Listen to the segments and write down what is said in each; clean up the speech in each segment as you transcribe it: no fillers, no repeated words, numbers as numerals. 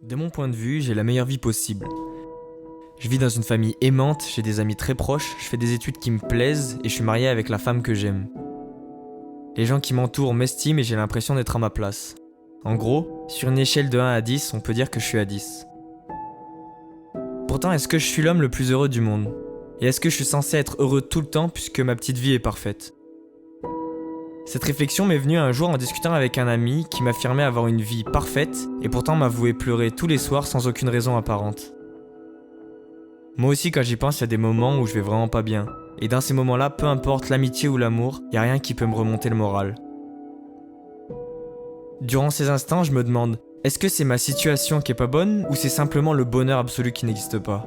De mon point de vue, j'ai la meilleure vie possible. Je vis dans une famille aimante, j'ai des amis très proches, je fais des études qui me plaisent et je suis marié avec la femme que j'aime. Les gens qui m'entourent m'estiment et j'ai l'impression d'être à ma place. En gros, sur une échelle de 1 à 10, on peut dire que je suis à 10. Pourtant, est-ce que je suis l'homme le plus heureux du monde ? Et est-ce que je suis censé être heureux tout le temps puisque ma petite vie est parfaite ? Cette réflexion m'est venue un jour en discutant avec un ami qui m'affirmait avoir une vie parfaite et pourtant m'avouait pleurer tous les soirs sans aucune raison apparente. Moi aussi, quand j'y pense, il y a des moments où je vais vraiment pas bien. Et dans ces moments-là, peu importe l'amitié ou l'amour, il n'y a rien qui peut me remonter le moral. Durant ces instants, je me demande, est-ce que c'est ma situation qui est pas bonne ou c'est simplement le bonheur absolu qui n'existe pas ?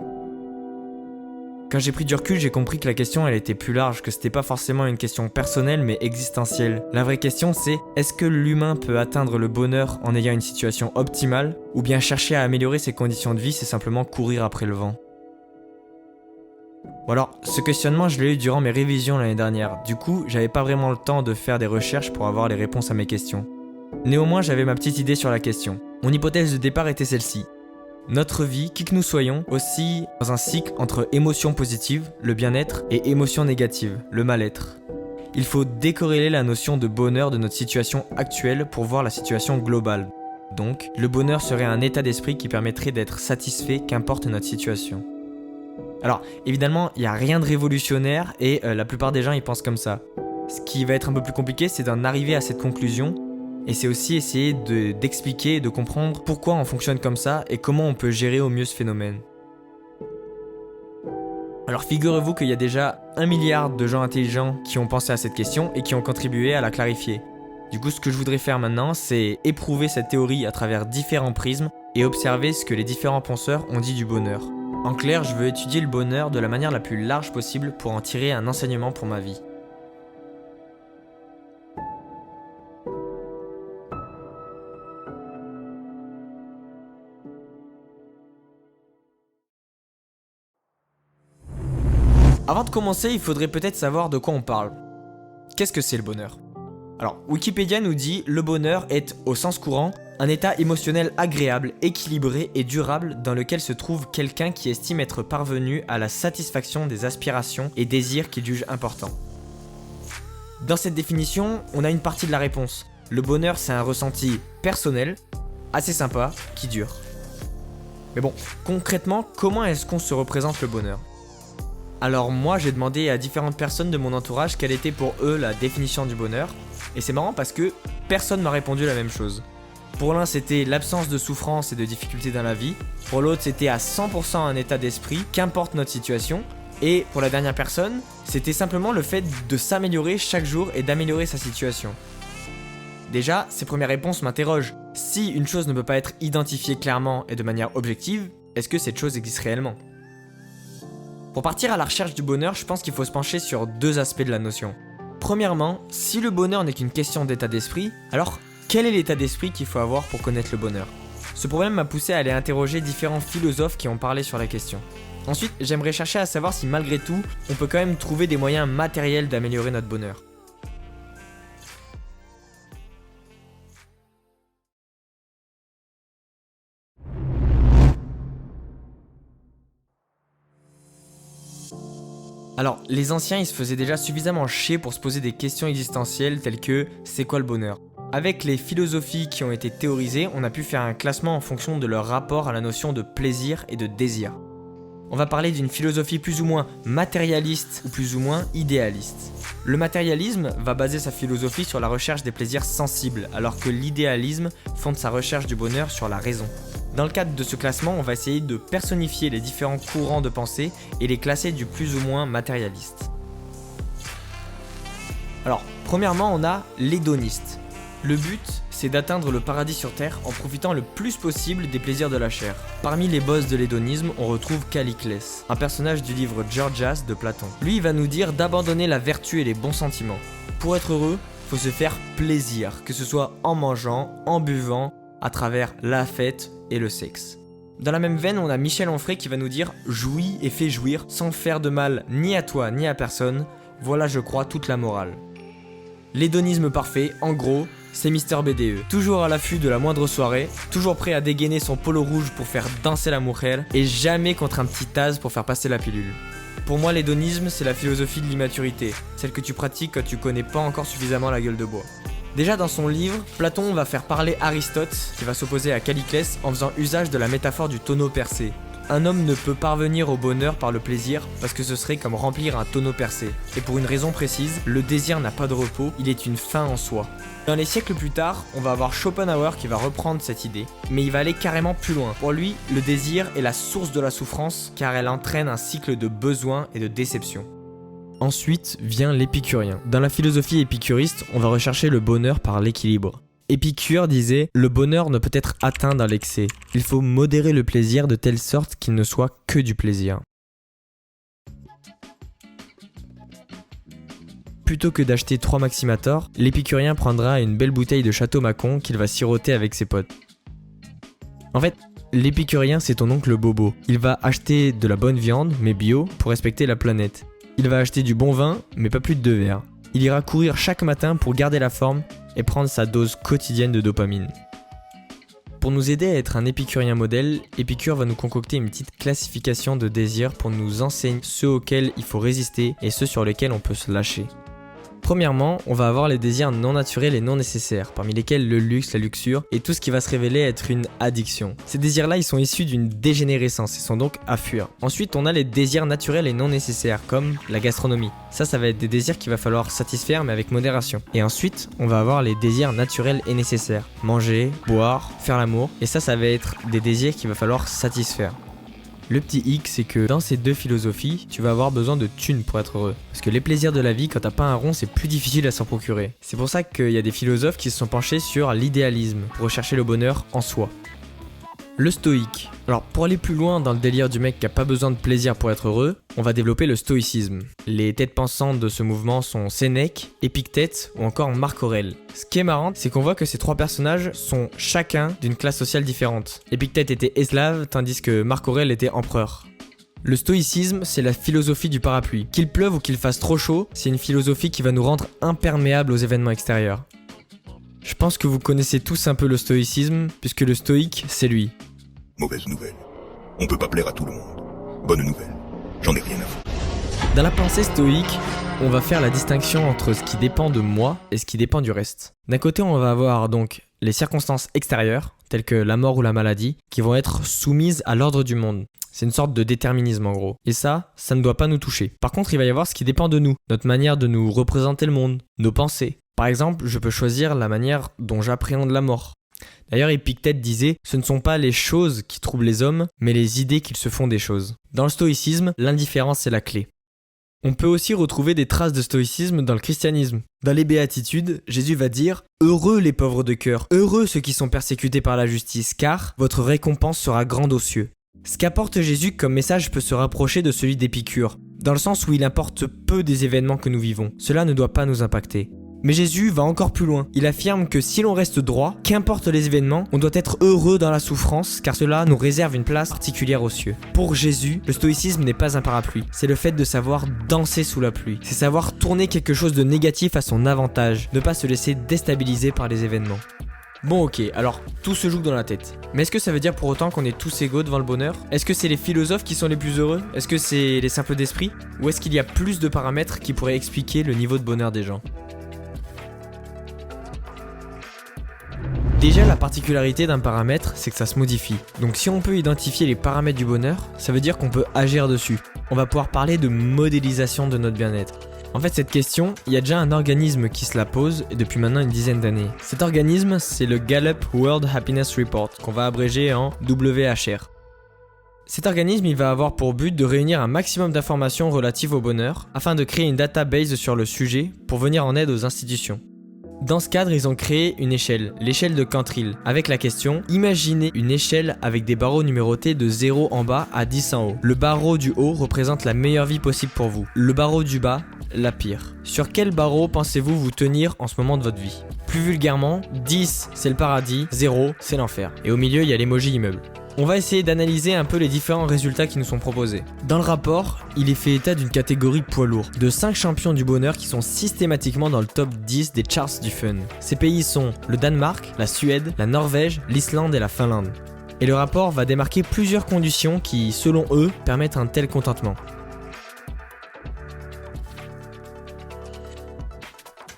Quand j'ai pris du recul, j'ai compris que la question elle était plus large, que c'était pas forcément une question personnelle mais existentielle. La vraie question c'est, est-ce que l'humain peut atteindre le bonheur en ayant une situation optimale, ou bien chercher à améliorer ses conditions de vie, c'est simplement courir après le vent ? Bon alors, ce questionnement je l'ai eu durant mes révisions l'année dernière, du coup j'avais pas vraiment le temps de faire des recherches pour avoir les réponses à mes questions. Néanmoins j'avais ma petite idée sur la question. Mon hypothèse de départ était celle-ci. Notre vie, qui que nous soyons, oscille dans un cycle entre émotions positives, le bien-être, et émotions négatives, le mal-être. Il faut décorréler la notion de bonheur de notre situation actuelle pour voir la situation globale. Donc, le bonheur serait un état d'esprit qui permettrait d'être satisfait qu'importe notre situation. Alors, évidemment, il n'y a rien de révolutionnaire et la plupart des gens y pensent comme ça. Ce qui va être un peu plus compliqué, c'est d'en arriver à cette conclusion. Et c'est aussi essayer d'expliquer et de comprendre pourquoi on fonctionne comme ça et comment on peut gérer au mieux ce phénomène. Alors figurez-vous qu'il y a déjà 1 milliard de gens intelligents qui ont pensé à cette question et qui ont contribué à la clarifier. Du coup, ce que je voudrais faire maintenant, c'est éprouver cette théorie à travers différents prismes et observer ce que les différents penseurs ont dit du bonheur. En clair, je veux étudier le bonheur de la manière la plus large possible pour en tirer un enseignement pour ma vie. Avant de commencer, il faudrait peut-être savoir de quoi on parle. Qu'est-ce que c'est le bonheur ? Alors, Wikipédia nous dit « Le bonheur est, au sens courant, un état émotionnel agréable, équilibré et durable dans lequel se trouve quelqu'un qui estime être parvenu à la satisfaction des aspirations et désirs qu'il juge importants. » Dans cette définition, on a une partie de la réponse. Le bonheur, c'est un ressenti personnel, assez sympa, qui dure. Mais bon, concrètement, comment est-ce qu'on se représente le bonheur ? Alors moi j'ai demandé à différentes personnes de mon entourage quelle était pour eux la définition du bonheur, et c'est marrant parce que personne m'a répondu la même chose. Pour l'un c'était l'absence de souffrance et de difficultés dans la vie, pour l'autre c'était à 100% un état d'esprit, qu'importe notre situation, et pour la dernière personne, c'était simplement le fait de s'améliorer chaque jour et d'améliorer sa situation. Déjà, ces premières réponses m'interrogent. Si une chose ne peut pas être identifiée clairement et de manière objective, est-ce que cette chose existe réellement ? Pour partir à la recherche du bonheur, je pense qu'il faut se pencher sur 2 aspects de la notion. Premièrement, si le bonheur n'est qu'une question d'état d'esprit, alors quel est l'état d'esprit qu'il faut avoir pour connaître le bonheur ? Ce problème m'a poussé à aller interroger différents philosophes qui ont parlé sur la question. Ensuite, j'aimerais chercher à savoir si malgré tout, on peut quand même trouver des moyens matériels d'améliorer notre bonheur. Alors, les anciens, ils se faisaient déjà suffisamment chier pour se poser des questions existentielles telles que « c'est quoi le bonheur ?» Avec les philosophies qui ont été théorisées, on a pu faire un classement en fonction de leur rapport à la notion de plaisir et de désir. On va parler d'une philosophie plus ou moins matérialiste ou plus ou moins idéaliste. Le matérialisme va baser sa philosophie sur la recherche des plaisirs sensibles, alors que l'idéalisme fonde sa recherche du bonheur sur la raison. Dans le cadre de ce classement, on va essayer de personnifier les différents courants de pensée et les classer du plus ou moins matérialiste. Alors, premièrement, on a l'hédoniste. Le but, c'est d'atteindre le paradis sur Terre en profitant le plus possible des plaisirs de la chair. Parmi les boss de l'hédonisme, on retrouve Calliclès, un personnage du livre Gorgias de Platon. Lui, il va nous dire d'abandonner la vertu et les bons sentiments. Pour être heureux, il faut se faire plaisir, que ce soit en mangeant, en buvant, à travers la fête et le sexe. Dans la même veine, on a Michel Onfray qui va nous dire « Jouis et fais jouir sans faire de mal ni à toi ni à personne, voilà je crois toute la morale ». L'hédonisme parfait, en gros, c'est Mister BDE. Toujours à l'affût de la moindre soirée, toujours prêt à dégainer son polo rouge pour faire danser la mujer, et jamais contre un petit taz pour faire passer la pilule. Pour moi, l'hédonisme, c'est la philosophie de l'immaturité, celle que tu pratiques quand tu connais pas encore suffisamment la gueule de bois. Déjà dans son livre, Platon va faire parler Aristote, qui va s'opposer à Calliclès en faisant usage de la métaphore du tonneau percé. Un homme ne peut parvenir au bonheur par le plaisir parce que ce serait comme remplir un tonneau percé. Et pour une raison précise, le désir n'a pas de repos, il est une fin en soi. Dans les siècles plus tard, on va avoir Schopenhauer qui va reprendre cette idée, mais il va aller carrément plus loin. Pour lui, le désir est la source de la souffrance car elle entraîne un cycle de besoins et de déception. Ensuite vient l'épicurien. Dans la philosophie épicuriste, on va rechercher le bonheur par l'équilibre. Épicure disait « Le bonheur ne peut être atteint dans l'excès. Il faut modérer le plaisir de telle sorte qu'il ne soit que du plaisir. » Plutôt que d'acheter 3 Maximator, l'épicurien prendra une belle bouteille de Château Mâcon qu'il va siroter avec ses potes. En fait, l'épicurien c'est ton oncle Bobo. Il va acheter de la bonne viande, mais bio, pour respecter la planète. Il va acheter du bon vin, mais pas plus de 2 verres. Il ira courir chaque matin pour garder la forme et prendre sa dose quotidienne de dopamine. Pour nous aider à être un épicurien modèle, Épicure va nous concocter une petite classification de désirs pour nous enseigner ceux auxquels il faut résister et ceux sur lesquels on peut se lâcher. Premièrement, on va avoir les désirs non naturels et non nécessaires, parmi lesquels le luxe, la luxure et tout ce qui va se révéler être une addiction. Ces désirs-là, ils sont issus d'une dégénérescence et sont donc à fuir. Ensuite, on a les désirs naturels et non nécessaires, comme la gastronomie. Ça va être des désirs qu'il va falloir satisfaire, mais avec modération. Et ensuite, on va avoir les désirs naturels et nécessaires. Manger, boire, faire l'amour. Et ça va être des désirs qu'il va falloir satisfaire. Le petit hic, c'est que dans ces deux philosophies, tu vas avoir besoin de thunes pour être heureux. Parce que les plaisirs de la vie, quand t'as pas un rond, c'est plus difficile à s'en procurer. C'est pour ça qu'il y a des philosophes qui se sont penchés sur l'idéalisme, pour rechercher le bonheur en soi. Le stoïque. Alors pour aller plus loin dans le délire du mec qui a pas besoin de plaisir pour être heureux, on va développer le stoïcisme. Les têtes pensantes de ce mouvement sont Sénèque, Épictète ou encore Marc Aurèle. Ce qui est marrant, c'est qu'on voit que ces 3 personnages sont chacun d'une classe sociale différente. Épictète était esclave, tandis que Marc Aurèle était empereur. Le stoïcisme, c'est la philosophie du parapluie. Qu'il pleuve ou qu'il fasse trop chaud, c'est une philosophie qui va nous rendre imperméables aux événements extérieurs. Je pense que vous connaissez tous un peu le stoïcisme, puisque le stoïque, c'est lui. Mauvaise nouvelle. On peut pas plaire à tout le monde. Bonne nouvelle. J'en ai rien à foutre. Dans la pensée stoïque, on va faire la distinction entre ce qui dépend de moi et ce qui dépend du reste. D'un côté, on va avoir donc les circonstances extérieures, telles que la mort ou la maladie, qui vont être soumises à l'ordre du monde. C'est une sorte de déterminisme en gros. Et ça ne doit pas nous toucher. Par contre, il va y avoir ce qui dépend de nous, notre manière de nous représenter le monde, nos pensées. Par exemple, je peux choisir la manière dont j'appréhende la mort. D'ailleurs, Épictète disait « Ce ne sont pas les choses qui troublent les hommes, mais les idées qu'ils se font des choses ». Dans le stoïcisme, l'indifférence est la clé. On peut aussi retrouver des traces de stoïcisme dans le christianisme. Dans les béatitudes, Jésus va dire « Heureux les pauvres de cœur, heureux ceux qui sont persécutés par la justice, car votre récompense sera grande aux cieux ». Ce qu'apporte Jésus comme message peut se rapprocher de celui d'Épicure, dans le sens où il importe peu des événements que nous vivons. Cela ne doit pas nous impacter. Mais Jésus va encore plus loin. Il affirme que si l'on reste droit, qu'importe les événements, on doit être heureux dans la souffrance, car cela nous réserve une place particulière aux cieux. Pour Jésus, le stoïcisme n'est pas un parapluie. C'est le fait de savoir danser sous la pluie. C'est savoir tourner quelque chose de négatif à son avantage, ne pas se laisser déstabiliser par les événements. Bon ok, alors tout se joue dans la tête. Mais est-ce que ça veut dire pour autant qu'on est tous égaux devant le bonheur? Est-ce que c'est les philosophes qui sont les plus heureux? Est-ce que c'est les simples d'esprit? Ou est-ce qu'il y a plus de paramètres qui pourraient expliquer le niveau de bonheur des gens? Déjà, la particularité d'un paramètre, c'est que ça se modifie. Donc si on peut identifier les paramètres du bonheur, ça veut dire qu'on peut agir dessus. On va pouvoir parler de modélisation de notre bien-être. En fait, cette question, il y a déjà un organisme qui se la pose depuis maintenant une dizaine d'années. Cet organisme, c'est le Gallup World Happiness Report, qu'on va abréger en WHR. Cet organisme, il va avoir pour but de réunir un maximum d'informations relatives au bonheur, afin de créer une database sur le sujet pour venir en aide aux institutions. Dans ce cadre, ils ont créé une échelle, l'échelle de Cantril, avec la question « Imaginez une échelle avec des barreaux numérotés de 0 en bas à 10 en haut. Le barreau du haut représente la meilleure vie possible pour vous. Le barreau du bas, la pire. Sur quel barreau pensez-vous vous tenir en ce moment de votre vie ? Plus vulgairement, 10 c'est le paradis, 0 c'est l'enfer. Et au milieu, il y a l'emoji immeuble. On va essayer d'analyser un peu les différents résultats qui nous sont proposés. Dans le rapport, il est fait état d'une catégorie poids lourd, de 5 champions du bonheur qui sont systématiquement dans le top 10 des charts du fun. Ces pays sont le Danemark, la Suède, la Norvège, l'Islande et la Finlande. Et le rapport va démarquer plusieurs conditions qui, selon eux, permettent un tel contentement.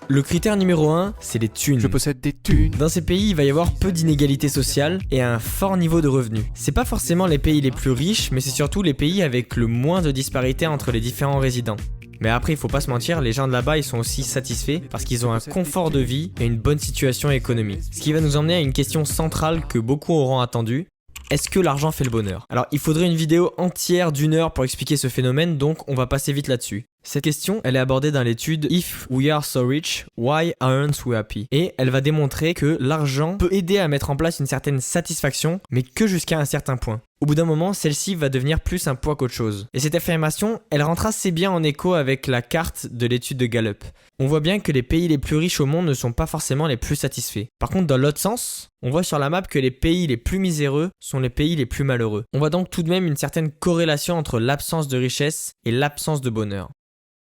Le critère numéro 1, c'est les thunes. Je possède des thunes. Dans ces pays, il va y avoir peu d'inégalités sociales et un fort niveau de revenus. C'est pas forcément les pays les plus riches, mais c'est surtout les pays avec le moins de disparité entre les différents résidents. Mais après, il faut pas se mentir, les gens de là-bas, ils sont aussi satisfaits parce qu'ils ont un confort de vie et une bonne situation économique. Ce qui va nous emmener à une question centrale que beaucoup auront attendue. Est-ce que l'argent fait le bonheur? Alors, il faudrait une vidéo entière d'1 heure pour expliquer ce phénomène, donc on va passer vite là-dessus. Cette question, elle est abordée dans l'étude If we are so rich, why aren't we happy? Et elle va démontrer que l'argent peut aider à mettre en place une certaine satisfaction, mais que jusqu'à un certain point. Au bout d'un moment, celle-ci va devenir plus un poids qu'autre chose. Et cette affirmation, elle rentre assez bien en écho avec la carte de l'étude de Gallup. On voit bien que les pays les plus riches au monde ne sont pas forcément les plus satisfaits. Par contre, dans l'autre sens, on voit sur la map que les pays les plus miséreux sont les pays les plus malheureux. On voit donc tout de même une certaine corrélation entre l'absence de richesse et l'absence de bonheur.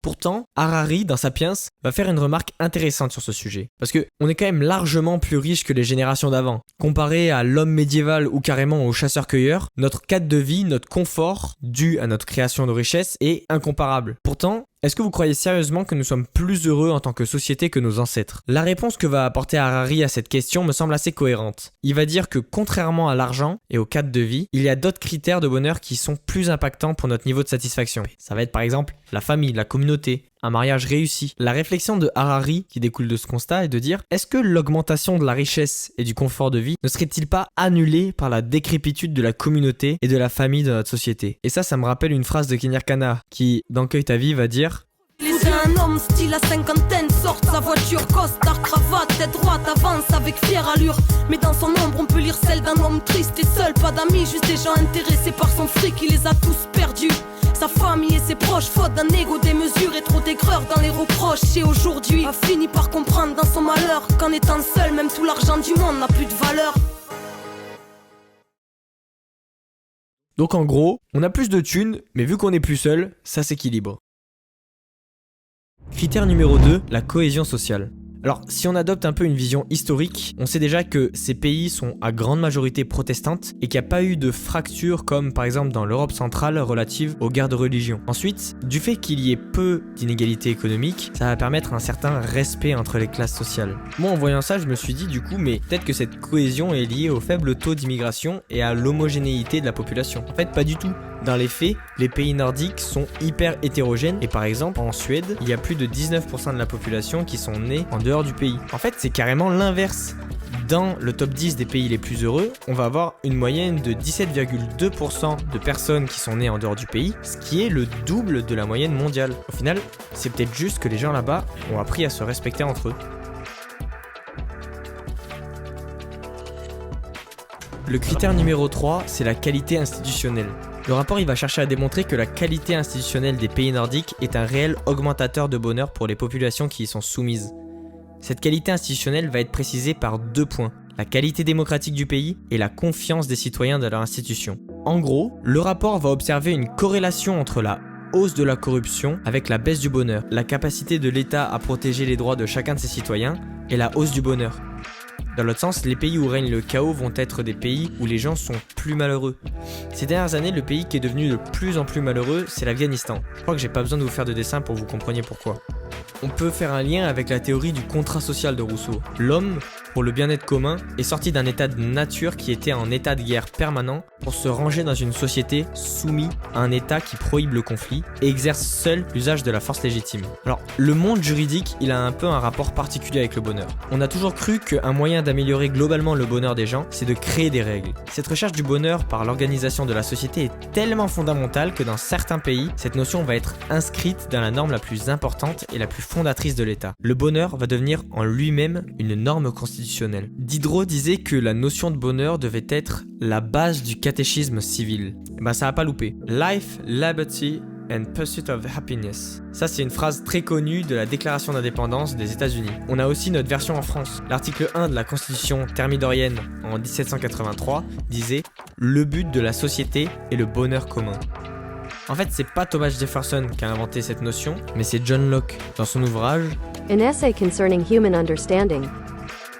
Pourtant, Harari, dans Sapiens, va faire une remarque intéressante sur ce sujet. Parce que on est quand même largement plus riche que les générations d'avant. Comparé à l'homme médiéval ou carrément aux chasseurs-cueilleurs, notre cadre de vie, notre confort, dû à notre création de richesse, est incomparable. Pourtant, est-ce que vous croyez sérieusement que nous sommes plus heureux en tant que société que nos ancêtres? La réponse que va apporter Harari à cette question me semble assez cohérente. Il va dire que contrairement à l'argent et au cadre de vie, il y a d'autres critères de bonheur qui sont plus impactants pour notre niveau de satisfaction. Ça va être par exemple la famille, la communauté, un mariage réussi. La réflexion de Harari qui découle de ce constat est de dire: est-ce que l'augmentation de la richesse et du confort de vie ne serait-il pas annulée par la décrépitude de la communauté et de la famille de notre société? Et ça me rappelle une phrase de Kinyer Kana qui, dans Cueille ta vie, va dire: Laissez un homme style à cinquantaine, sorte sa voiture, costard, cravate, tête droite, avance avec fière allure. Mais dans son ombre on peut lire celle d'un homme triste et seul, pas d'amis, juste des gens intéressés par son fric, il les a tous perdus. Sa famille et ses proches, faute d'un égo démesuré, trop d'aigreur dans les reproches. Et aujourd'hui, a fini par comprendre dans son malheur qu'en étant seul, même tout l'argent du monde n'a plus de valeur. Donc en gros, on a plus de thunes, mais vu qu'on est plus seul, ça s'équilibre. Critère numéro 2, la cohésion sociale. Alors, si on adopte un peu une vision historique, on sait déjà que ces pays sont à grande majorité protestantes et qu'il n'y a pas eu de fracture comme par exemple dans l'Europe centrale relative aux guerres de religion. Ensuite, du fait qu'il y ait peu d'inégalités économiques, ça va permettre un certain respect entre les classes sociales. Moi, en voyant ça, je me suis dit du coup, mais peut-être que cette cohésion est liée au faible taux d'immigration et à l'homogénéité de la population. En fait, pas du tout. Dans les faits, les pays nordiques sont hyper hétérogènes et par exemple en Suède, il y a plus de 19% de la population qui sont nés en dehors du pays. En fait, c'est carrément l'inverse. Dans le top 10 des pays les plus heureux, on va avoir une moyenne de 17,2% de personnes qui sont nées en dehors du pays, ce qui est le double de la moyenne mondiale. Au final, c'est peut-être juste que les gens là-bas ont appris à se respecter entre eux. Le critère numéro 3, c'est la qualité institutionnelle. Le rapport il va chercher à démontrer que la qualité institutionnelle des pays nordiques est un réel augmentateur de bonheur pour les populations qui y sont soumises. Cette qualité institutionnelle va être précisée par 2 points, la qualité démocratique du pays et la confiance des citoyens dans leurs institutions. En gros, le rapport va observer une corrélation entre la hausse de la corruption avec la baisse du bonheur, la capacité de l'État à protéger les droits de chacun de ses citoyens et la hausse du bonheur. Dans l'autre sens, les pays où règne le chaos vont être des pays où les gens sont plus malheureux. Ces dernières années, le pays qui est devenu de plus en plus malheureux, c'est l'Afghanistan. Je crois que j'ai pas besoin de vous faire de dessin pour que vous compreniez pourquoi. On peut faire un lien avec la théorie du contrat social de Rousseau. L'homme, pour le bien-être commun, est sorti d'un état de nature qui était en état de guerre permanent pour se ranger dans une société soumise à un état qui prohibe le conflit et exerce seul l'usage de la force légitime. Alors, le monde juridique, il a un peu un rapport particulier avec le bonheur. On a toujours cru qu'un moyen d'améliorer globalement le bonheur des gens, c'est de créer des règles. Cette recherche du bonheur par l'organisation de la société est tellement fondamentale que dans certains pays, cette notion va être inscrite dans la norme la plus importante et la plus fondatrice de l'État. Le bonheur va devenir en lui-même une norme constitutionnelle. Diderot disait que la notion de bonheur devait être la base du catéchisme civil. Ça a pas loupé. Life, liberty and pursuit of happiness. Ça, c'est une phrase très connue de la Déclaration d'indépendance des États-Unis. On a aussi notre version en France. L'article 1 de la Constitution thermidorienne en 1783 disait « Le but de la société est le bonheur commun ». En fait, c'est pas Thomas Jefferson qui a inventé cette notion, mais c'est John Locke dans son ouvrage An Essay Concerning Human Understanding.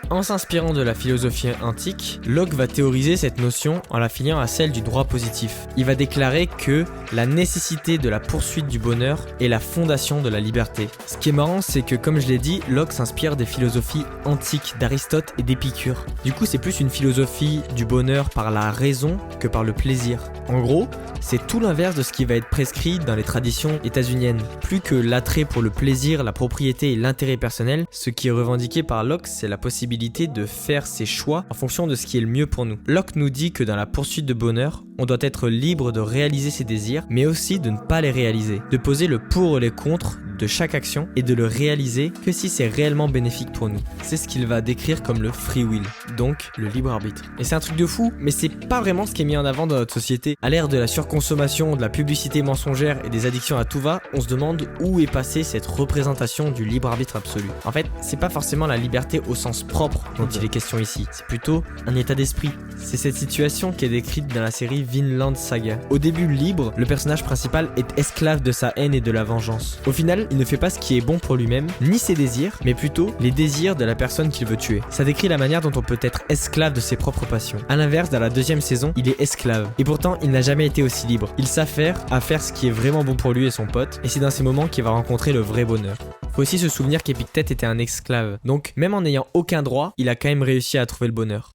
En s'inspirant de la philosophie antique, Locke va théoriser cette notion en la filiant à celle du droit positif. Il va déclarer que la nécessité de la poursuite du bonheur est la fondation de la liberté. Ce qui est marrant, c'est que comme je l'ai dit, Locke s'inspire des philosophies antiques d'Aristote et d'Épicure. Du coup, c'est plus une philosophie du bonheur par la raison que par le plaisir. En gros, c'est tout l'inverse de ce qui va être prescrit dans les traditions états-uniennes. Plus que l'attrait pour le plaisir, la propriété et l'intérêt personnel, ce qui est revendiqué par Locke, c'est la possibilité de faire ses choix en fonction de ce qui est le mieux pour nous. Locke nous dit que dans la poursuite de bonheur, on doit être libre de réaliser ses désirs, mais aussi de ne pas les réaliser, de poser le pour et les contre de chaque action et de le réaliser que si c'est réellement bénéfique pour nous. C'est ce qu'il va décrire comme le free will, donc le libre arbitre. Et c'est un truc de fou, mais c'est pas vraiment ce qui est mis en avant dans notre société. À l'ère de la surconsommation, de la publicité mensongère et des addictions à tout va, on se demande où est passée cette représentation du libre arbitre absolu. En fait, c'est pas forcément la liberté au sens propre dont il est question ici, c'est plutôt un état d'esprit. C'est cette situation qui est décrite dans la série Vinland Saga. Au début libre, le personnage principal est esclave de sa haine et de la vengeance. Au final, il ne fait pas ce qui est bon pour lui-même, ni ses désirs, mais plutôt les désirs de la personne qu'il veut tuer. Ça décrit la manière dont on peut être esclave de ses propres passions. A l'inverse, dans la deuxième saison, il est esclave. Et pourtant, il n'a jamais été aussi libre. Il s'affaire à faire ce qui est vraiment bon pour lui et son pote, et c'est dans ces moments qu'il va rencontrer le vrai bonheur. Faut aussi se souvenir qu'Épictète était un esclave, donc même en n'ayant aucun droit, il a quand même réussi à trouver le bonheur.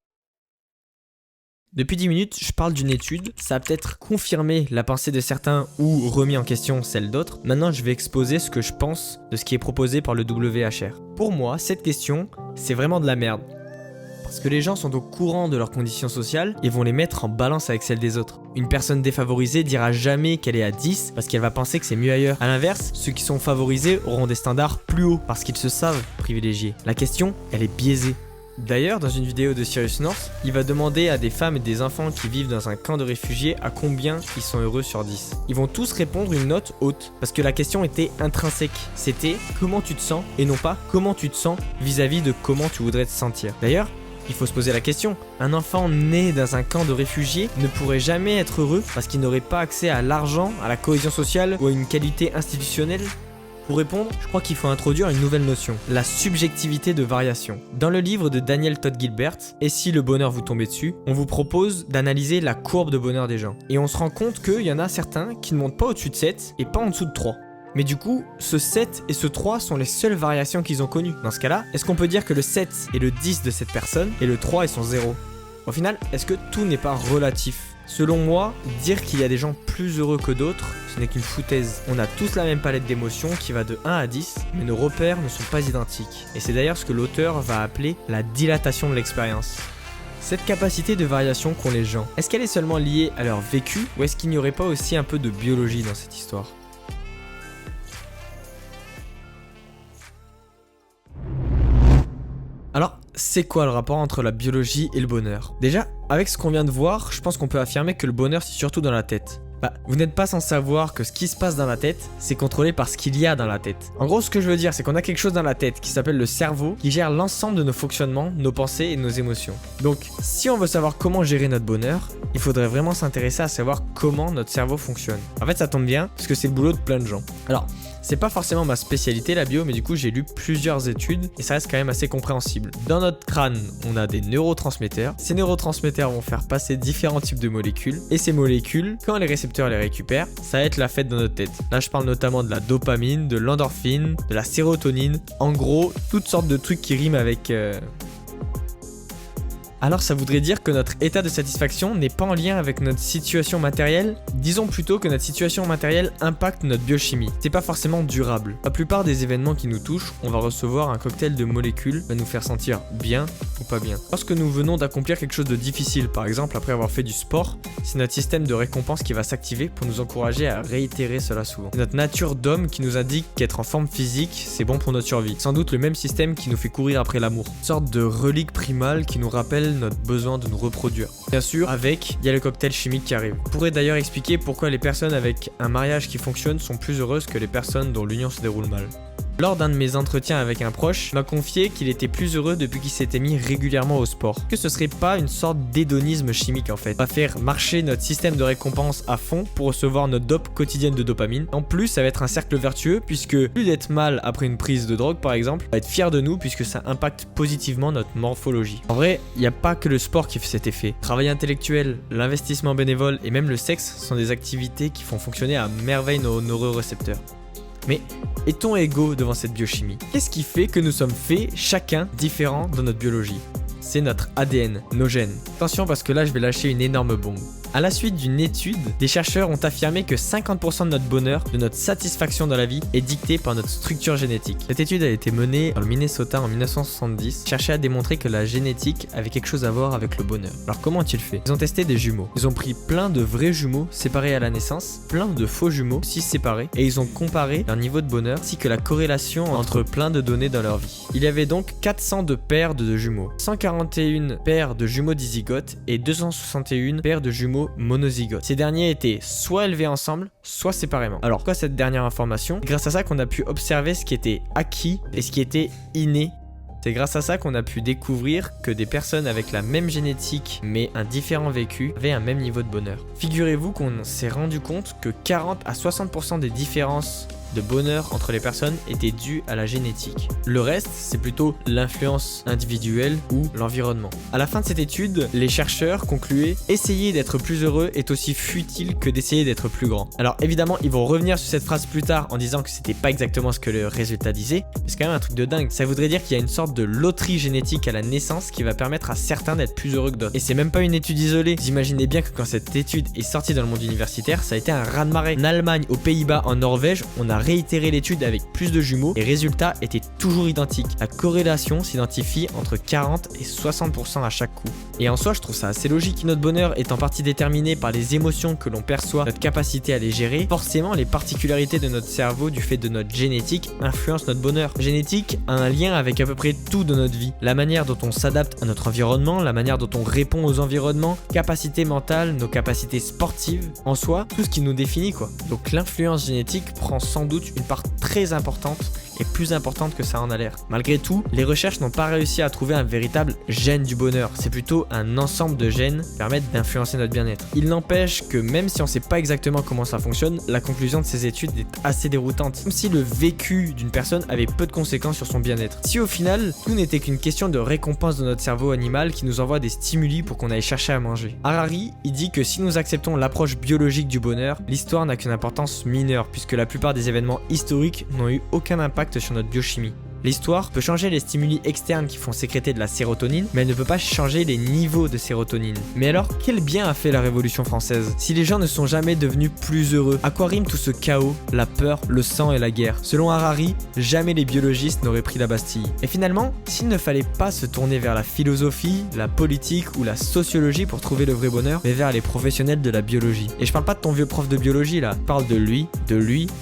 Depuis 10 minutes, je parle d'une étude, ça a peut-être confirmé la pensée de certains ou remis en question celle d'autres. Maintenant, je vais exposer ce que je pense de ce qui est proposé par le WHR. Pour moi, cette question, c'est vraiment de la merde. Parce que les gens sont au courant de leurs conditions sociales et vont les mettre en balance avec celles des autres. Une personne défavorisée dira jamais qu'elle est à 10 parce qu'elle va penser que c'est mieux ailleurs. A l'inverse, ceux qui sont favorisés auront des standards plus hauts parce qu'ils se savent privilégiés. La question, elle est biaisée. D'ailleurs, dans une vidéo de Cyrus North, il va demander à des femmes et des enfants qui vivent dans un camp de réfugiés à combien ils sont heureux sur 10. Ils vont tous répondre une note haute, parce que la question était intrinsèque. C'était comment tu te sens, et non pas comment tu te sens vis-à-vis de comment tu voudrais te sentir. D'ailleurs, il faut se poser la question, un enfant né dans un camp de réfugiés ne pourrait jamais être heureux parce qu'il n'aurait pas accès à l'argent, à la cohésion sociale ou à une qualité institutionnelle ? Pour répondre, je crois qu'il faut introduire une nouvelle notion, la subjectivité de variation. Dans le livre de Daniel Todd Gilbert, Et si le bonheur vous tombait dessus, on vous propose d'analyser la courbe de bonheur des gens. Et on se rend compte qu'il y en a certains qui ne montent pas au-dessus de 7 et pas en dessous de 3. Mais du coup, ce 7 et ce 3 sont les seules variations qu'ils ont connues. Dans ce cas-là, est-ce qu'on peut dire que le 7 est le 10 de cette personne et le 3 est son 0 ? Au final, est-ce que tout n'est pas relatif ? Selon moi, dire qu'il y a des gens plus heureux que d'autres, ce n'est qu'une foutaise. On a tous la même palette d'émotions qui va de 1 à 10, mais nos repères ne sont pas identiques. Et c'est d'ailleurs ce que l'auteur va appeler la dilatation de l'expérience. Cette capacité de variation qu'ont les gens, est-ce qu'elle est seulement liée à leur vécu, ou est-ce qu'il n'y aurait pas aussi un peu de biologie dans cette histoire ? Alors, c'est quoi le rapport entre la biologie et le bonheur ? Déjà, avec ce qu'on vient de voir, je pense qu'on peut affirmer que le bonheur c'est surtout dans la tête. Vous n'êtes pas sans savoir que ce qui se passe dans la tête, c'est contrôlé par ce qu'il y a dans la tête. En gros, ce que je veux dire, c'est qu'on a quelque chose dans la tête qui s'appelle le cerveau, qui gère l'ensemble de nos fonctionnements, nos pensées et nos émotions. Donc, si on veut savoir comment gérer notre bonheur, il faudrait vraiment s'intéresser à savoir comment notre cerveau fonctionne. En fait, ça tombe bien, parce que c'est le boulot de plein de gens. Alors, c'est pas forcément ma spécialité la bio, mais du coup j'ai lu plusieurs études et ça reste quand même assez compréhensible. Dans notre crâne, on a des neurotransmetteurs. Ces neurotransmetteurs vont faire passer différents types de molécules. Et ces molécules, quand les récepteurs les récupèrent, ça va être la fête dans notre tête. Là je parle notamment de la dopamine, de l'endorphine, de la sérotonine. En gros, toutes sortes de trucs qui riment avec... Alors ça voudrait dire que notre état de satisfaction n'est pas en lien avec notre situation matérielle. Disons plutôt que notre situation matérielle impacte notre biochimie. C'est pas forcément durable. La plupart des événements qui nous touchent, on va recevoir un cocktail de molécules qui va nous faire sentir bien ou pas bien. Lorsque nous venons d'accomplir quelque chose de difficile, par exemple après avoir fait du sport, c'est notre système de récompense qui va s'activer pour nous encourager à réitérer cela souvent. C'est notre nature d'homme qui nous indique qu'être en forme physique, c'est bon pour notre survie. Sans doute le même système qui nous fait courir après l'amour. Une sorte de relique primale qui nous rappelle rappelle notre besoin de nous reproduire. Bien sûr, il y a le cocktail chimique qui arrive. On pourrait d'ailleurs expliquer pourquoi les personnes avec un mariage qui fonctionne sont plus heureuses que les personnes dont l'union se déroule mal. Lors d'un de mes entretiens avec un proche, il m'a confié qu'il était plus heureux depuis qu'il s'était mis régulièrement au sport. Que ce serait pas une sorte d'hédonisme chimique en fait. On va faire marcher notre système de récompense à fond pour recevoir notre dope quotidienne de dopamine. En plus, ça va être un cercle vertueux puisque plus d'être mal après une prise de drogue par exemple, on va être fier de nous puisque ça impacte positivement notre morphologie. En vrai, il n'y a pas que le sport qui fait cet effet. Le travail intellectuel, l'investissement bénévole et même le sexe sont des activités qui font fonctionner à merveille nos neurorécepteurs. Mais est-on égaux devant cette biochimie? Qu'est-ce qui fait que nous sommes faits, chacun différents dans notre biologie? C'est notre ADN, nos gènes. Attention parce que là je vais lâcher une énorme bombe. À la suite d'une étude, des chercheurs ont affirmé que 50% de notre bonheur, de notre satisfaction dans la vie, est dicté par notre structure génétique. Cette étude a été menée dans le Minnesota en 1970, cherchait à démontrer que la génétique avait quelque chose à voir avec le bonheur. Alors comment ont-ils fait? Ils ont testé des jumeaux. Ils ont pris plein de vrais jumeaux séparés à la naissance, plein de faux jumeaux aussi séparés, et ils ont comparé leur niveau de bonheur ainsi que la corrélation entre plein de données dans leur vie. Il y avait donc 402 paires de jumeaux, 141 paires de jumeaux dizygotes et 261 paires de jumeaux monozygotes. Ces derniers étaient soit élevés ensemble, soit séparément. Alors, pourquoi cette dernière information? C'est grâce à ça qu'on a pu observer ce qui était acquis et ce qui était inné. C'est grâce à ça qu'on a pu découvrir que des personnes avec la même génétique mais un différent vécu avaient un même niveau de bonheur. Figurez-vous qu'on s'est rendu compte que 40 à 60% des différences de bonheur entre les personnes étaient dues à la génétique. Le reste, c'est plutôt l'influence individuelle ou l'environnement. À la fin de cette étude, les chercheurs concluaient « Essayer d'être plus heureux est aussi futile que d'essayer d'être plus grand ». Alors évidemment, ils vont revenir sur cette phrase plus tard en disant que c'était pas exactement ce que le résultat disait. C'est quand même un truc de dingue. Ça voudrait dire qu'il y a une sorte de loterie génétique à la naissance qui va permettre à certains d'être plus heureux que d'autres. Et c'est même pas une étude isolée. Vous imaginez bien que quand cette étude est sortie dans le monde universitaire, ça a été un raz-de-marée. En Allemagne, aux Pays-Bas, en Norvège, on a réitéré l'étude avec plus de jumeaux et les résultats étaient toujours identiques. La corrélation s'identifie entre 40 et 60% à chaque coup. Et en soi, je trouve ça assez logique. Notre bonheur est en partie déterminé par les émotions que l'on perçoit, notre capacité à les gérer. Forcément, les particularités de notre cerveau du fait de notre génétique influencent notre bonheur. La génétique a un lien avec à peu près tout dans notre vie. La manière dont on s'adapte à notre environnement, la manière dont on répond aux environnements, capacité mentale, nos capacités sportives, en soi, tout ce qui nous définit quoi. Donc l'influence génétique prend sans doute une part très importante et plus importante que ça en a l'air. Malgré tout, les recherches n'ont pas réussi à trouver un véritable gène du bonheur. C'est plutôt un ensemble de gènes qui permettent d'influencer notre bien-être. Il n'empêche que même si on ne sait pas exactement comment ça fonctionne, la conclusion de ces études est assez déroutante. Comme si le vécu d'une personne avait peu de conséquences sur son bien-être. Si au final, tout n'était qu'une question de récompense de notre cerveau animal qui nous envoie des stimuli pour qu'on aille chercher à manger. Harari, il dit que si nous acceptons l'approche biologique du bonheur, l'histoire n'a qu'une importance mineure puisque la plupart des événements historiques n'ont eu aucun impact sur notre biochimie. L'histoire peut changer les stimuli externes qui font sécréter de la sérotonine, mais elle ne peut pas changer les niveaux de sérotonine. Mais alors, quel bien a fait la Révolution française? Si les gens ne sont jamais devenus plus heureux, à quoi rime tout ce chaos, la peur, le sang et la guerre? Selon Harari, jamais les biologistes n'auraient pris la Bastille. Et finalement, s'il ne fallait pas se tourner vers la philosophie, la politique ou la sociologie pour trouver le vrai bonheur, mais vers les professionnels de la biologie. Et je parle pas de ton vieux prof de biologie là, je parle de lui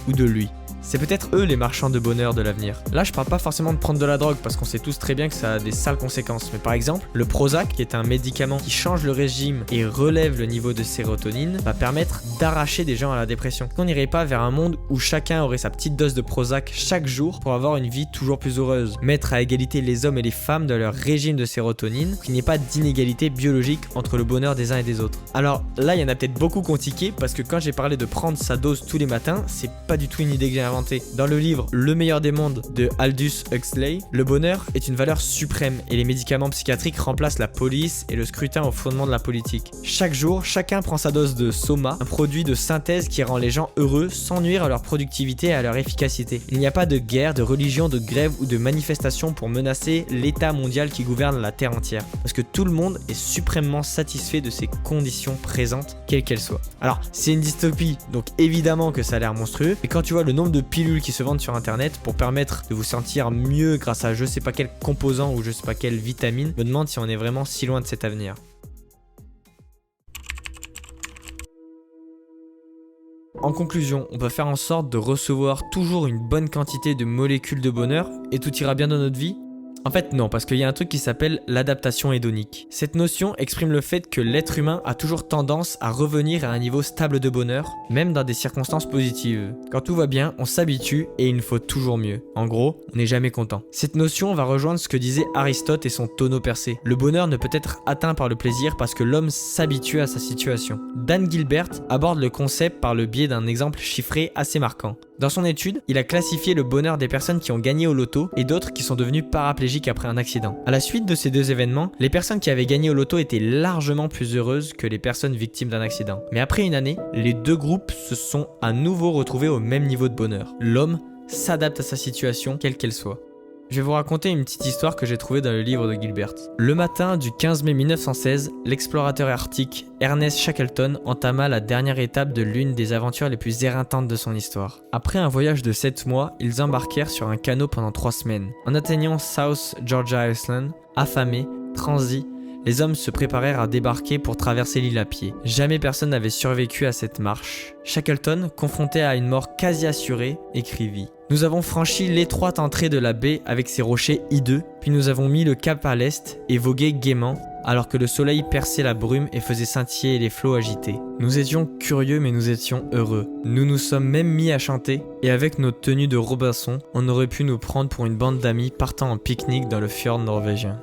ou de lui. C'est peut-être eux les marchands de bonheur de l'avenir. Là, je parle pas forcément de prendre de la drogue parce qu'on sait tous très bien que ça a des sales conséquences. Mais par exemple, le Prozac, qui est un médicament qui change le régime et relève le niveau de sérotonine, va permettre d'arracher des gens à la dépression. On n'irait pas vers un monde où chacun aurait sa petite dose de Prozac chaque jour pour avoir une vie toujours plus heureuse. Mettre à égalité les hommes et les femmes de leur régime de sérotonine, pour qu'il n'y ait pas d'inégalité biologique entre le bonheur des uns et des autres. Alors là, il y en a peut-être beaucoup qui ont tiqué parce que quand j'ai parlé de prendre sa dose tous les matins, c'est pas du tout une idée que j'ai inventée. Dans le livre Le meilleur des mondes de Aldous Huxley, le bonheur est une valeur suprême et les médicaments psychiatriques remplacent la police et le scrutin au fondement de la politique. Chaque jour, chacun prend sa dose de Soma, un produit de synthèse qui rend les gens heureux sans nuire à leur productivité et à leur efficacité. Il n'y a pas de guerre, de religion, de grève ou de manifestation pour menacer l'état mondial qui gouverne la Terre entière. Parce que tout le monde est suprêmement satisfait de ses conditions présentes, quelles qu'elles soient. Alors, c'est une dystopie, donc évidemment que ça a l'air monstrueux, et quand tu vois le nombre de pilules qui se vendent sur internet pour permettre de vous sentir mieux grâce à je sais pas quel composant ou je sais pas quelle vitamine, me demande si on est vraiment si loin de cet avenir. En conclusion, on peut faire en sorte de recevoir toujours une bonne quantité de molécules de bonheur et tout ira bien dans notre vie? En fait non, parce qu'il y a un truc qui s'appelle l'adaptation hédonique. Cette notion exprime le fait que l'être humain a toujours tendance à revenir à un niveau stable de bonheur, même dans des circonstances positives. Quand tout va bien, on s'habitue et il nous faut toujours mieux. En gros, on n'est jamais content. Cette notion va rejoindre ce que disait Aristote et son tonneau percé. Le bonheur ne peut être atteint par le plaisir parce que l'homme s'habitue à sa situation. Dan Gilbert aborde le concept par le biais d'un exemple chiffré assez marquant. Dans son étude, il a classifié le bonheur des personnes qui ont gagné au loto et d'autres qui sont devenues paraplégiques après un accident. À la suite de ces deux événements, les personnes qui avaient gagné au loto étaient largement plus heureuses que les personnes victimes d'un accident. Mais après une année, les deux groupes se sont à nouveau retrouvés au même niveau de bonheur. L'homme s'adapte à sa situation, quelle qu'elle soit. Je vais vous raconter une petite histoire que j'ai trouvée dans le livre de Gilbert. Le matin du 15 mai 1916, l'explorateur arctique Ernest Shackleton entama la dernière étape de l'une des aventures les plus éreintantes de son histoire. Après un voyage de 7 mois, ils embarquèrent sur un canot pendant 3 semaines. En atteignant South Georgia Island, affamés, transis, les hommes se préparèrent à débarquer pour traverser l'île à pied. Jamais personne n'avait survécu à cette marche. Shackleton, confronté à une mort quasi assurée, écrivit « Nous avons franchi l'étroite entrée de la baie avec ses rochers hideux, puis nous avons mis le cap à l'est et vogué gaiement, alors que le soleil perçait la brume et faisait scintiller les flots agités. Nous étions curieux mais nous étions heureux. Nous nous sommes même mis à chanter, et avec nos tenues de Robinson, on aurait pu nous prendre pour une bande d'amis partant en pique-nique dans le fjord norvégien. »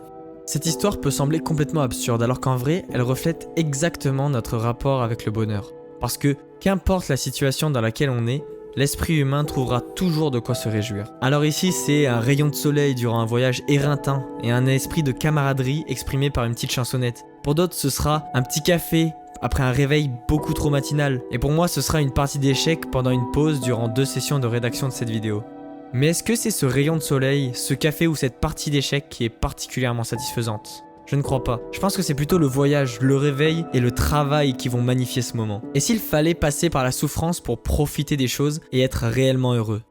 Cette histoire peut sembler complètement absurde, alors qu'en vrai, elle reflète exactement notre rapport avec le bonheur. Parce que, qu'importe la situation dans laquelle on est, l'esprit humain trouvera toujours de quoi se réjouir. Alors ici, c'est un rayon de soleil durant un voyage éreintant et un esprit de camaraderie exprimé par une petite chansonnette. Pour d'autres, ce sera un petit café après un réveil beaucoup trop matinal. Et pour moi, ce sera une partie d'échecs pendant une pause durant 2 sessions de rédaction de cette vidéo. Mais est-ce que c'est ce rayon de soleil, ce café ou cette partie d'échecs qui est particulièrement satisfaisante ? Je ne crois pas. Je pense que c'est plutôt le voyage, le réveil et le travail qui vont magnifier ce moment. Et s'il fallait passer par la souffrance pour profiter des choses et être réellement heureux ?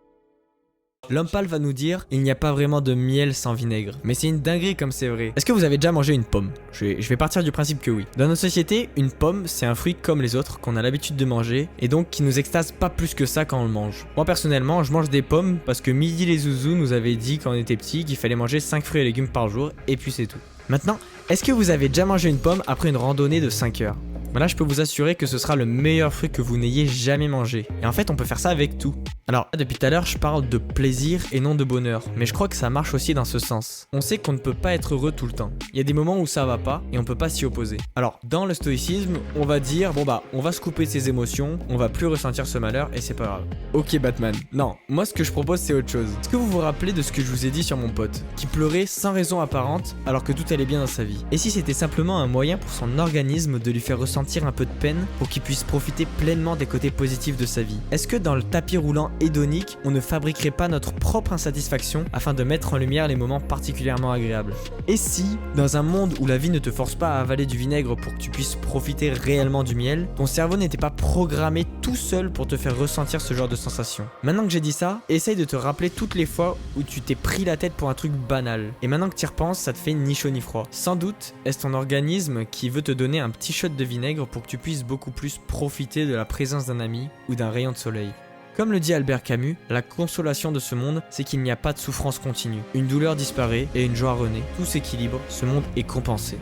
L'homme pâle va nous dire « Il n'y a pas vraiment de miel sans vinaigre ». Mais c'est une dinguerie comme c'est vrai. Est-ce que vous avez déjà mangé une pomme ? Je vais partir du principe que oui. Dans notre société, une pomme, c'est un fruit comme les autres qu'on a l'habitude de manger et donc qui nous extase pas plus que ça quand on le mange. Moi personnellement, je mange des pommes parce que Midi les Zouzous nous avait dit quand on était petit qu'il fallait manger 5 fruits et légumes par jour et puis c'est tout. Maintenant, est-ce que vous avez déjà mangé une pomme après une randonnée de 5 heures ? Là, je peux vous assurer que ce sera le meilleur fruit que vous n'ayez jamais mangé. Et en fait, on peut faire ça avec tout. Alors, depuis tout à l'heure, je parle de plaisir et non de bonheur. Mais je crois que ça marche aussi dans ce sens. On sait qu'on ne peut pas être heureux tout le temps. Il y a des moments où ça va pas et on peut pas s'y opposer. Alors, dans le stoïcisme, on va dire, on va se couper de ses émotions, on va plus ressentir ce malheur et c'est pas grave. Ok Batman. Non, moi ce que je propose c'est autre chose. Est-ce que vous vous rappelez de ce que je vous ai dit sur mon pote, qui pleurait sans raison apparente alors que tout allait bien dans sa vie ? Et si c'était simplement un moyen pour son organisme de lui faire ressentir un peu de peine pour qu'il puisse profiter pleinement des côtés positifs de sa vie ? Est-ce que dans le tapis roulant hédonique, on ne fabriquerait pas notre propre insatisfaction afin de mettre en lumière les moments particulièrement agréables ? Et si, dans un monde où la vie ne te force pas à avaler du vinaigre pour que tu puisses profiter réellement du miel, ton cerveau n'était pas programmé tout seul pour te faire ressentir ce genre de sensation ? Maintenant que j'ai dit ça, essaye de te rappeler toutes les fois où tu t'es pris la tête pour un truc banal. Et maintenant que tu y repenses, ça te fait ni chaud ni froid. Sans doute, est-ce ton organisme qui veut te donner un petit shot de vinaigre pour que tu puisses beaucoup plus profiter de la présence d'un ami ou d'un rayon de soleil. Comme le dit Albert Camus, la consolation de ce monde, c'est qu'il n'y a pas de souffrance continue. Une douleur disparaît et une joie renaît. Tout s'équilibre, ce monde est compensé.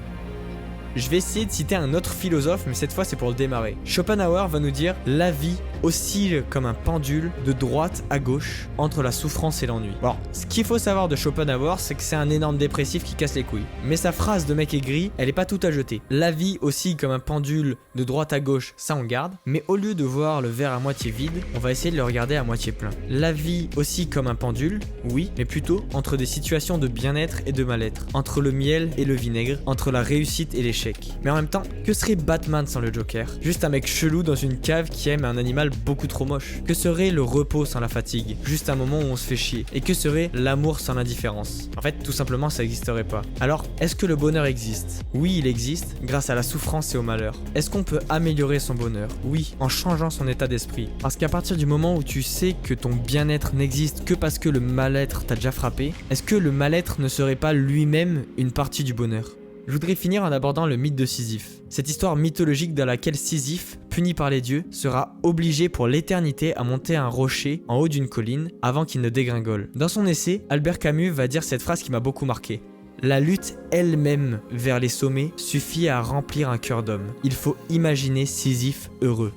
Je vais essayer de citer un autre philosophe, mais cette fois c'est pour le démarrer. Schopenhauer va nous dire « La vie oscille comme un pendule de droite à gauche entre la souffrance et l'ennui ». Alors, ce qu'il faut savoir de Schopenhauer, c'est que c'est un énorme dépressif qui casse les couilles. Mais sa phrase de mec aigri, elle est pas toute à jeter. La vie oscille comme un pendule de droite à gauche, ça on garde. Mais au lieu de voir le verre à moitié vide, on va essayer de le regarder à moitié plein. La vie oscille comme un pendule, oui, mais plutôt entre des situations de bien-être et de mal-être. Entre le miel et le vinaigre, entre la réussite et l'échec. Mais en même temps, que serait Batman sans le Joker ? Juste un mec chelou dans une cave qui aime un animal beaucoup trop moche. Que serait le repos sans la fatigue ? Juste un moment où on se fait chier. Et que serait l'amour sans l'indifférence ? En fait, tout simplement, ça n'existerait pas. Alors, est-ce que le bonheur existe ? Oui, il existe, grâce à la souffrance et au malheur. Est-ce qu'on peut améliorer son bonheur ? Oui, en changeant son état d'esprit. Parce qu'à partir du moment où tu sais que ton bien-être n'existe que parce que le mal-être t'a déjà frappé, est-ce que le mal-être ne serait pas lui-même une partie du bonheur ? Je voudrais finir en abordant le mythe de Sisyphe. Cette histoire mythologique dans laquelle Sisyphe, puni par les dieux, sera obligé pour l'éternité à monter un rocher en haut d'une colline avant qu'il ne dégringole. Dans son essai, Albert Camus va dire cette phrase qui m'a beaucoup marqué. La lutte elle-même vers les sommets suffit à remplir un cœur d'homme. Il faut imaginer Sisyphe heureux.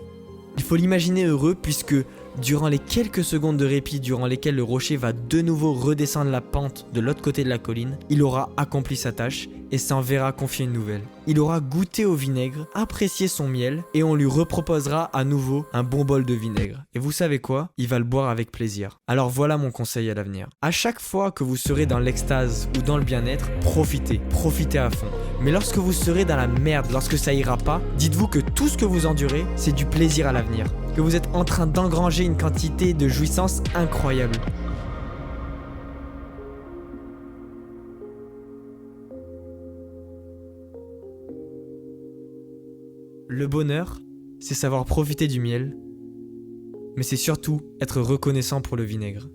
Il faut l'imaginer heureux puisque durant les quelques secondes de répit durant lesquelles le rocher va de nouveau redescendre la pente de l'autre côté de la colline, il aura accompli sa tâche et s'en verra confier une nouvelle. Il aura goûté au vinaigre, apprécié son miel et on lui reproposera à nouveau un bon bol de vinaigre. Et vous savez quoi? Il va le boire avec plaisir. Alors voilà mon conseil à l'avenir. À chaque fois que vous serez dans l'extase ou dans le bien-être, profitez à fond. Mais lorsque vous serez dans la merde, lorsque ça ira pas, dites-vous que tout ce que vous endurez, c'est du plaisir à l'avenir. Que vous êtes en train d'engranger une quantité de jouissance incroyable. Le bonheur, c'est savoir profiter du miel, mais c'est surtout être reconnaissant pour le vinaigre.